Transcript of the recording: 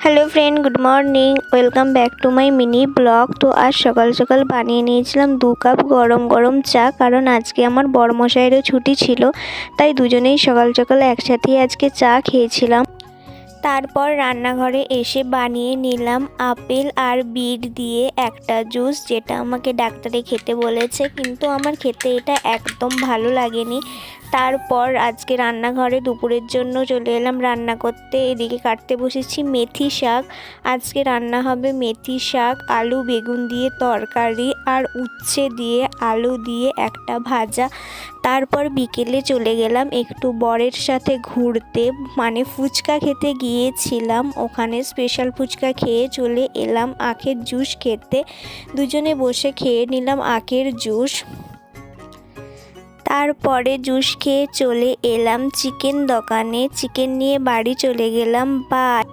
Hello friend, good morning. Welcome back to my mini blog. তো আজ সকাল সকাল বানিয়ে নিয়েছিলাম 2 কাপ গরম গরম চা, কারণ আজকে আমার বড়মশাইয়েরও ছুটি ছিল, তাই দুজনেই সকাল সকাল একসাথেই আজকে চা খেয়েছিলাম। তারপর রান্নাঘরে এসে বানিয়ে নিলাম আপেল আর বিট দিয়ে একটা জুস, যেটা আমাকে ডাক্তারে খেতে বলেছে, কিন্তু আমার খেতে এটা একদম ভালো লাগেনি। তারপর আজকে রান্নাঘরে দুপুরের জন্য চলে এলাম রান্না করতে। এদিকে কাটতে বসেছি মেথি শাক। আজকে রান্না হবে মেথি শাক, আলু বেগুন দিয়ে তরকারি আর উচ্ছে দিয়ে আলু দিয়ে একটা ভাজা। তারপর বিকেলে চলে গেলাম একটু বরের সাথে ঘুরতে, মানে ফুচকা খেতে গিয়েছিলাম। ওখানে স্পেশাল ফুচকা খেয়ে চলে এলাম আখের জুস খেতে। দুজনে বসে খেয়ে নিলাম আখের জুস। তারপরে জুস খেয়ে চলে এলাম চিকেন দোকানে, চিকেন নিয়ে বাড়ি চলে গেলাম। বাই।